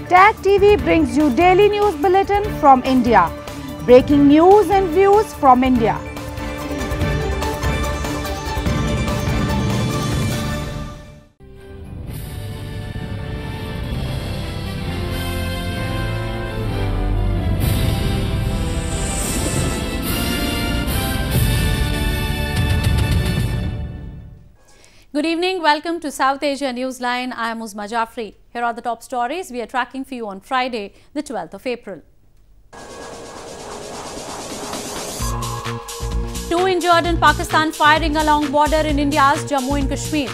TAG TV brings you daily news bulletin from India. Breaking news and views from India. Good evening. Welcome to South Asia Newsline. I am Uzma Jafri. Here are the top stories we are tracking for you on Friday, the 12th of April. 2 injured in Pakistan firing along border in India's Jammu and Kashmir.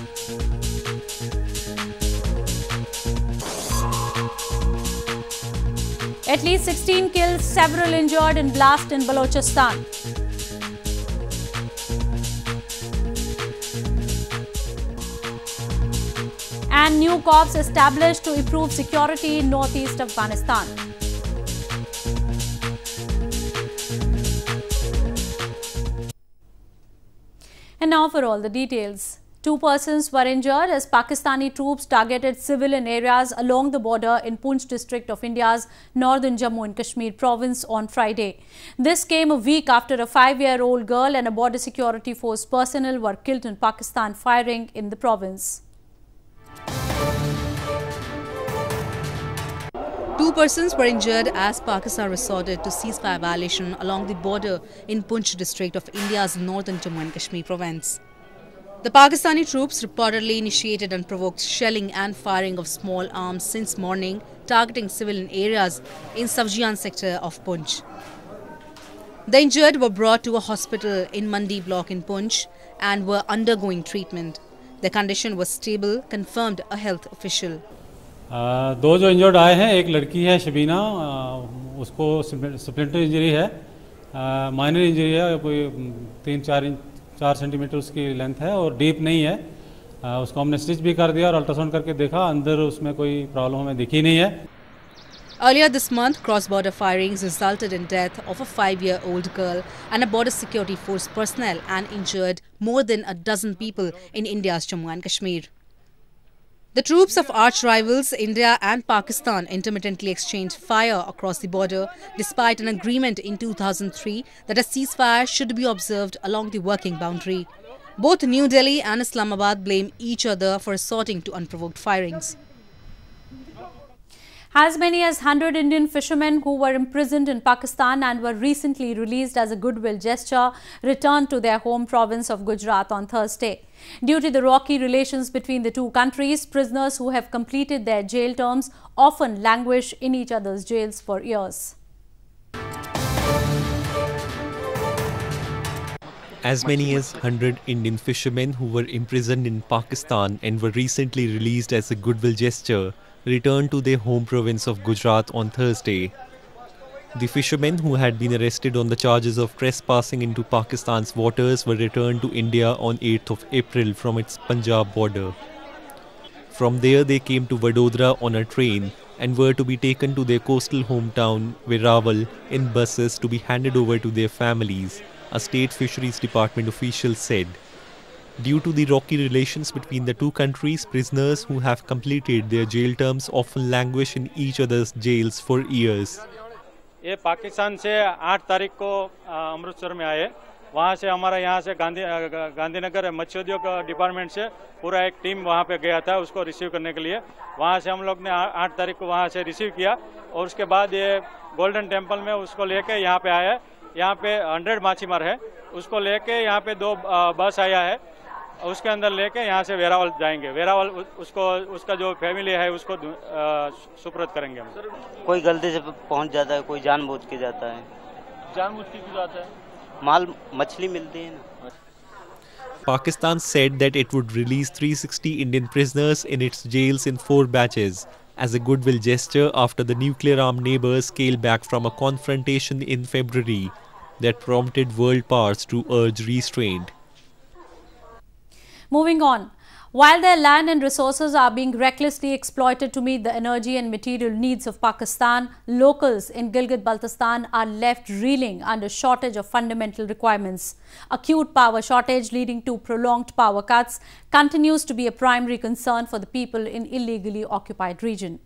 At least 16 killed, several injured in blast in Balochistan. And new corps established to improve security in northeast Afghanistan. And now for all the details. 2 persons were injured as Pakistani troops targeted civilian areas along the border in Poonch district of India's northern Jammu and Kashmir province on Friday. This came a week after a 5-year-old girl and a border security force personnel were killed in Pakistan firing in the province. 2 persons were injured as Pakistan resorted to ceasefire violation along the border in Poonch district of India's northern Jammu and Kashmir province. The Pakistani troops reportedly initiated unprovoked shelling and firing of small arms since morning, targeting civilian areas in Savjian sector of Poonch. The injured were brought to a hospital in Mandi block in Poonch and were undergoing treatment. Their condition was stable, confirmed a health official. 2 जो injured आए हैं, एक लड़की है शबीना, उसको splinter injury है, minor injury है, कोई 3-4 सेंटीमीटर उसकी लेंथ है और डीप नहीं है. उसको हमने स्टिच भी कर दिया और अल्ट्रासाउंड करके देखा, अंदर उसमें कोई प्रॉब्लम हमें दिखी नहीं है. Earlier this month, cross-border firings resulted in death of a 5-year-old girl and a border security force personnel and injured more than a dozen people in India's Jammu and Kashmir. The troops of arch-rivals India and Pakistan intermittently exchanged fire across the border despite an agreement in 2003 that a ceasefire should be observed along the working boundary. Both New Delhi and Islamabad blame each other for resorting to unprovoked firings. As many as 100 Indian fishermen who were imprisoned in Pakistan and were recently released as a goodwill gesture returned to their home province of Gujarat on Thursday. Due to the rocky relations between the two countries, prisoners who have completed their jail terms often languish in each other's jails for years. As many as 100 Indian fishermen who were imprisoned in Pakistan and were recently released as a goodwill gesture returned to their home province of Gujarat on Thursday. The fishermen who had been arrested on the charges of trespassing into Pakistan's waters were returned to India on 8th of April from its Punjab border. From there they came to Vadodara on a train and were to be taken to their coastal hometown Veerawal in buses to be handed over to their families, a state fisheries department official said. Due to the rocky relations between the two countries, prisoners who have completed their jail terms often languish in each other's jails for years. ये पाकिस्तान से 8 तारीख को अमृतसर में आए. वहाँ से हमारा यहाँ से गांधीनगर मत्स्य उद्योग डिपार्टमेंट से पूरा एक टीम वहाँ पे गया था उसको रिसीव करने के लिए. वहाँ से हम लोग ने 8 तारीख को वहाँ से रिसीव किया और उसके बाद ये गोल्डन टेम्पल में उसको लेके यहाँ पे आया. यहाँ पे 100 माछीमार है, उसको लेके यहाँ पे 2 बस आया है, उसके अंदर लेके यहाँ से वेरावल जाएंगे. वेरावल उसका जो फैमिली है उसको सुपुर्द करेंगे हम. कोई गलती से पहुँच जाता है, कोई जानबूझ के जाता है. जानबूझ के क्यों जाता है? माल मछली मिलती है ना. Pakistan said that it would release 360 Indian prisoners in its jails in 4 batches as a goodwill gesture after the nuclear-armed neighbors scaled back from a confrontation in February that prompted world powers to urge restraint. Moving on. While their land and resources are being recklessly exploited to meet the energy and material needs of Pakistan, locals in Gilgit-Baltistan are left reeling under shortage of fundamental requirements. Acute power shortage leading to prolonged power cuts continues to be a primary concern for the people in illegally occupied region.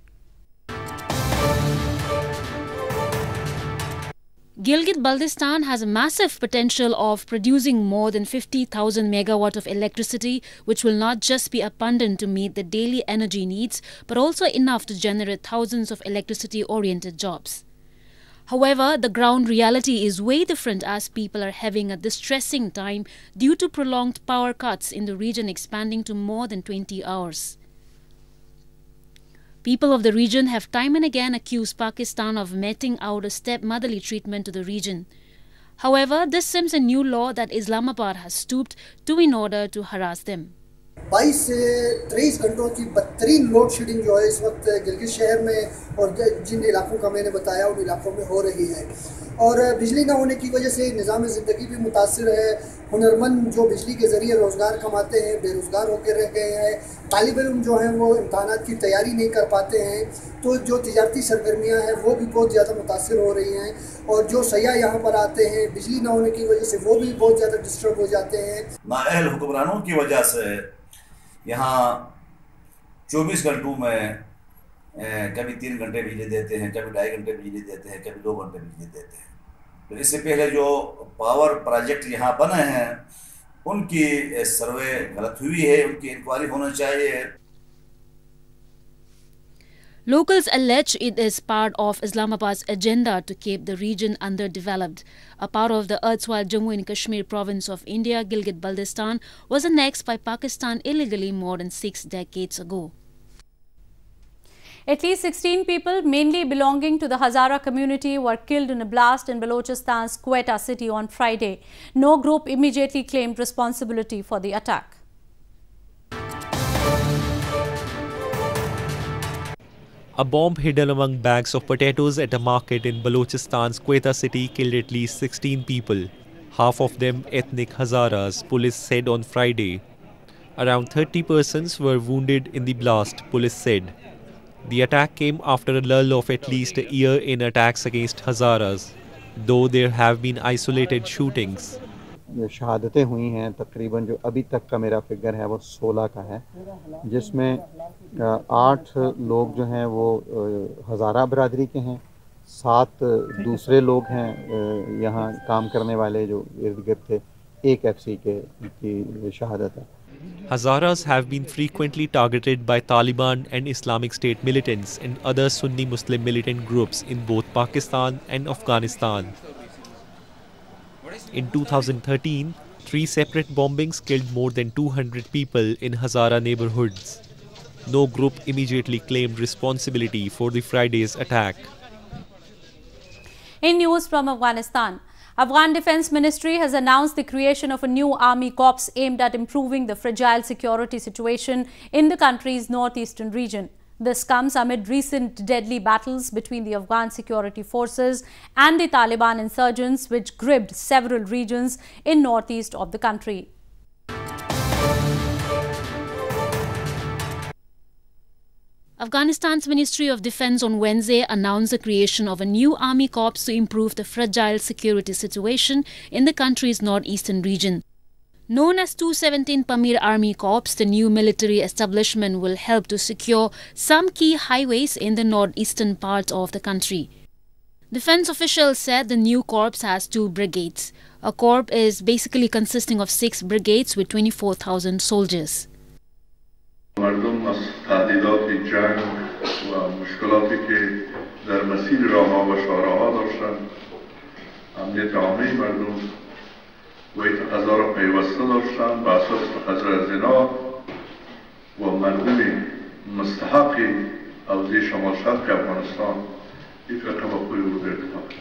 Gilgit-Baltistan has a massive potential of producing more than 50,000 megawatt of electricity, which will not just be abundant to meet the daily energy needs, but also enough to generate thousands of electricity-oriented jobs. However, the ground reality is way different, as people are having a distressing time due to prolonged power cuts in the region expanding to more than 20 hours. People of the region have time and again accused Pakistan of meting out a stepmotherly treatment to the region. However, this seems a new law that Islamabad has stooped to in order to harass them. 22 से 23 घंटों की बदतरीन load shedding जो है इस वक्त गिलगित शहर में और जिन इलाकों का मैंने बताया उन इलाकों में हो रही है और बिजली ना होने की वजह से निज़ाम ज़िंदगी भी मुतासिर है। हुनरमंद जो बिजली के ज़रिए रोज़गार कमाते हैं बेरोज़गार होकर रह गए हैं। तालिब इल्म जो हैं वो इम्तहानात की तैयारी नहीं कर पाते हैं, तो जो तिजारती सरगर्मियाँ हैं वो भी बहुत ज़्यादा मुतासिर हो रही हैं और जो सयाह यहाँ पर आते हैं बिजली ना होने की वजह से वो भी बहुत ज़्यादा डिस्टर्ब हो जाते हैं। नाअहल हुक्मरानों की वजह से यहाँ 24 घंटों में कभी 3 घंटे बिजली देते हैं, कभी 2.5 घंटे बिजली देते हैं, कभी 2 घंटे बिजली देते हैं। तो इससे पहले जो पावर प्रोजेक्ट यहाँ बने हैं उनकी सर्वे गलत हुई है, उनकी इंक्वायरी होना चाहिए। Locals allege it is part of Islamabad's agenda to keep the region underdeveloped. A part of the erstwhile Jammu and Kashmir province of India, Gilgit-Baltistan was annexed by Pakistan illegally more than 6 decades ago. At least 16 people, mainly belonging to the Hazara community, were killed in a blast in Balochistan's Quetta city on Friday. No group immediately claimed responsibility for the attack. A bomb hidden among bags of potatoes at a market in Balochistan's Quetta city killed at least 16 people, half of them ethnic Hazaras, police said on Friday. Around 30 persons were wounded in the blast, police said. The attack came after a lull of at least a year in attacks against Hazaras, though there have been isolated shootings. शहादतें हुई हैं तकरीबन जो अभी तक का मेरा figure है वो 16 का है, जिसमें 8 लोग जो हैं वो हज़ारा बरादरी के हैं, 7 दूसरे लोग हैं यहाँ काम करने वाले जो इर्द गिर्द थे, एक FC की शहादत है। Hazaras have been frequently targeted by Taliban and Islamic State militants and other Sunni Muslim militant groups in both Pakistan and Afghanistan. In 2013, 3 separate bombings killed more than 200 people in Hazara neighborhoods. No group immediately claimed responsibility for the Friday's attack. In news from Afghanistan, Afghan Defence Ministry has announced the creation of a new army corps aimed at improving the fragile security situation in the country's northeastern region. This comes amid recent deadly battles between the Afghan security forces and the Taliban insurgents, which gripped several regions in northeast of the country. Afghanistan's Ministry of Defense on Wednesday announced the creation of a new army corps to improve the fragile security situation in the country's northeastern region. Known as 217 Pamir Army Corps, the new military establishment will help to secure some key highways in the northeastern part of the country. Defense officials said the new corps has 2 brigades. A corps is basically consisting of 6 brigades with 24,000 soldiers. مردم از تهدیدات جنگ و مشکلاتی که در مسیر راهها و شهرها داشتند امنیت عامه مردم و غذا را پیوسته داشتند به اساس خزر زنا و مردم مستحق حوزه شمال شرق افغانستان یک رقم خوبی بود ارتباط.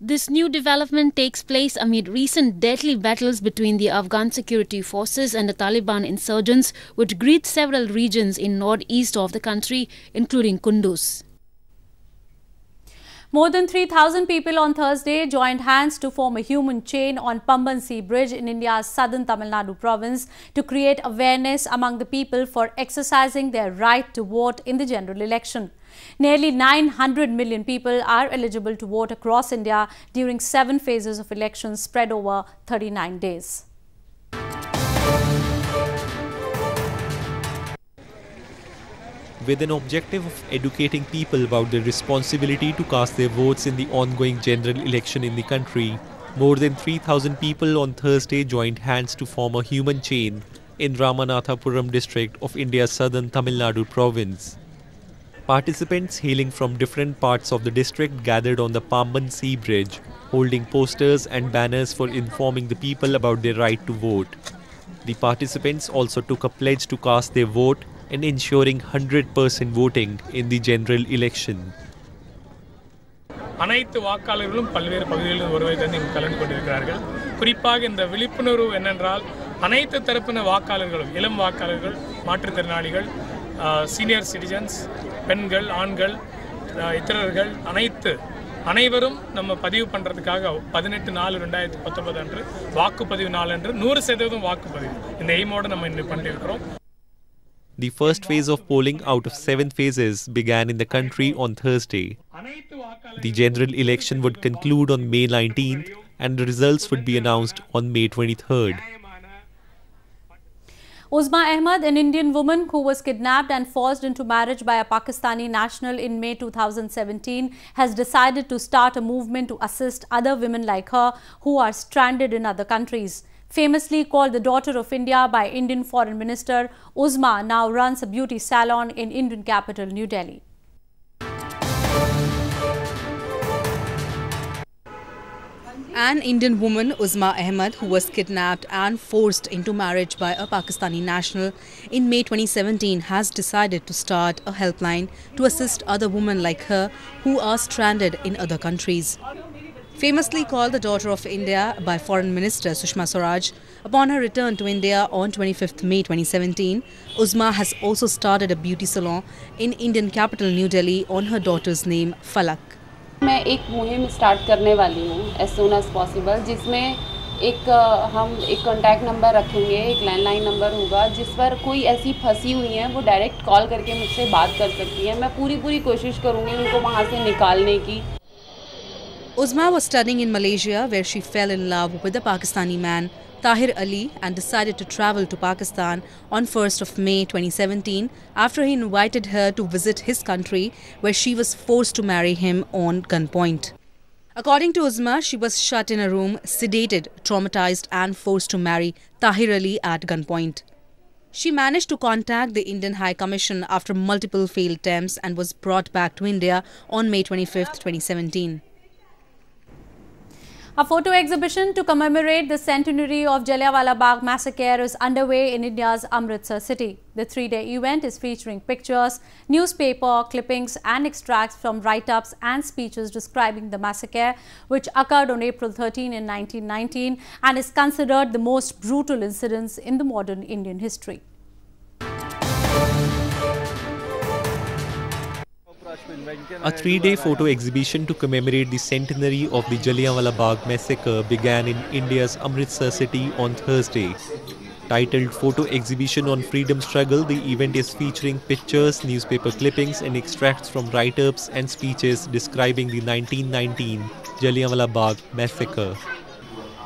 This new development takes place amid recent deadly battles between the Afghan security forces and the Taliban insurgents, which gripped several regions in northeast of the country, including Kunduz. More than 3,000 people on Thursday joined hands to form a human chain on Pamban Sea Bridge in India's southern Tamil Nadu province to create awareness among the people for exercising their right to vote in the general election. Nearly 900 million people are eligible to vote across India during 7 phases of elections spread over 39 days. with an objective of educating people about their responsibility to cast their votes in the ongoing general election in the country. More than 3,000 people on Thursday joined hands to form a human chain in Ramanathapuram district of India's southern Tamil Nadu province. Participants hailing from different parts of the district gathered on the Pamban Sea Bridge, holding posters and banners for informing the people about their right to vote. The participants also took a pledge to cast their vote and ensuring 100% voting in the general election. அனைத்து வாக்காளர்களும் பல்வேறு பகுதிகளில் வருவதை தந்து இங்கு கலந்து கொண்டிருக்கிறார்கள். குறிப்பாக இந்த விழிப்புணர்வு என்னென்றால் அனைத்து தரப்பின வாக்காளர்களும் இளம் வாக்காளர்கள், மாற்றுத்திறனாளிகள், சீனியர் சிட்டிசன்ஸ், பெண்கள், ஆண்கள், இத்தரர்கள் அனைவரும் நம்ம பதிவு பண்ணுறதுக்காக 18/4/2019 அன்று வாக்குப்பதிவு நாள் அன்று 100% வாக்குப்பதிவு இந்த எய்மோடு நம்ம இன்னும் பண்ணியிருக்கிறோம். The first phase of polling out of 7 phases began in the country on Thursday. The general election would conclude on May 19th and the results would be announced on May 23rd. Uzma Ahmed, an Indian woman who was kidnapped and forced into marriage by a Pakistani national in May 2017, has decided to start a movement to assist other women like her who are stranded in other countries. Famously called the Daughter of India by Indian Foreign Minister, Uzma now runs a beauty salon in Indian capital New Delhi. An Indian woman, Uzma Ahmed, who was kidnapped and forced into marriage by a Pakistani national in May 2017, has decided to start a helpline to assist other women like her who are stranded in other countries. Famously called the Daughter of India by Foreign Minister Sushma Swaraj, upon her return to India on 25th May 2017, Uzma has also started a beauty salon in Indian capital New Delhi on her daughter's name, Falak. मैं एक मुहिम start करने वाली हूँ as soon as possible, जिसमें हम एक contact number रखेंगे, एक लैंडलाइन नंबर होगा जिस पर कोई ऐसी फंसी हुई है वो डायरेक्ट कॉल करके मुझसे बात कर सकती है. मैं पूरी कोशिश करूँगी उनको वहाँ से निकालने की. Uzma was studying in Malaysia where she fell in love with a Pakistani man, Tahir Ali, and decided to travel to Pakistan on 1st of May 2017 after he invited her to visit his country where she was forced to marry him on gunpoint. According to Uzma, she was shut in a room, sedated, traumatized and forced to marry Tahir Ali at gunpoint. She managed to contact the Indian High Commission after multiple failed attempts and was brought back to India on May 25th, 2017. A photo exhibition to commemorate the centenary of Jallianwala Bagh massacre is underway in India's Amritsar city. The 3-day event is featuring pictures, newspaper clippings and extracts from write-ups and speeches describing the massacre, which occurred on April 13 in 1919 and is considered the most brutal incidents in the modern Indian history. A 3-day photo exhibition to commemorate the centenary of the Jallianwala Bagh massacre began in India's Amritsar city on Thursday. Titled Photo Exhibition on Freedom Struggle, the event is featuring pictures, newspaper clippings and extracts from write-ups and speeches describing the 1919 Jallianwala Bagh massacre.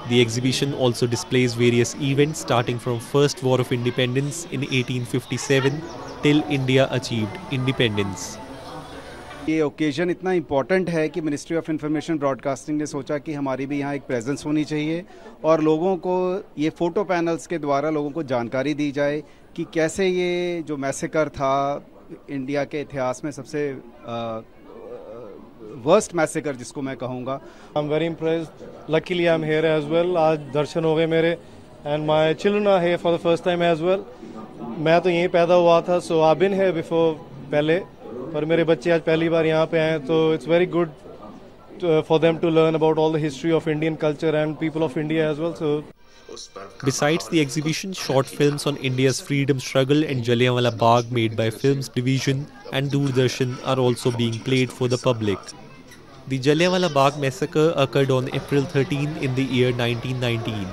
The exhibition also displays various events starting from First War of Independence in 1857 till India achieved independence. ये occasion इतना important है कि ministry of information broadcasting ने सोचा कि हमारी भी यहाँ एक प्रेजेंस होनी चाहिए और लोगों को ये फ़ोटो पैनल्स के द्वारा लोगों को जानकारी दी जाए कि कैसे ये जो मैसेकर था इंडिया के इतिहास में सबसे वर्स्ट मैसेकर जिसको मैं कहूँगा. I am very impressed. Luckily I am here as well. आज दर्शन हो गए मेरे and my children are here for the first time as well. मैं तो यहीं पैदा हुआ था, so I been here before पहले, पर मेरे बच्चे आज पहली बार यहाँ पे आए, तो it's very good for them to learn about all the history of Indian culture and people of India as well. So, besides the exhibition, short films on India's freedom struggle and Jallianwala Bagh made by Films Division and Doordarshan are also being played for the public. The Jallianwala Bagh massacre occurred on April 13 in the year 1919.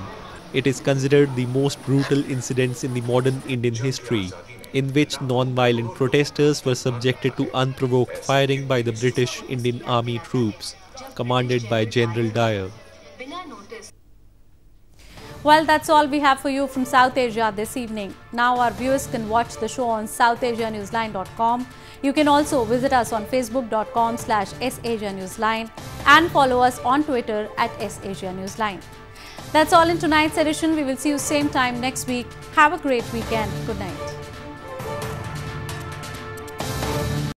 It is considered the most brutal incidents in the modern Indian history, in which non-violent protesters were subjected to unprovoked firing by the British Indian Army troops, commanded by General Dyer. Well, that's all we have for you from South Asia this evening. Now our viewers can watch the show on southasianewsline.com. You can also visit us on facebook.com/SAsiaNewsline and follow us on Twitter @SAsiaNewsline. That's all in tonight's edition. We will see you same time next week. Have a great weekend. Good night.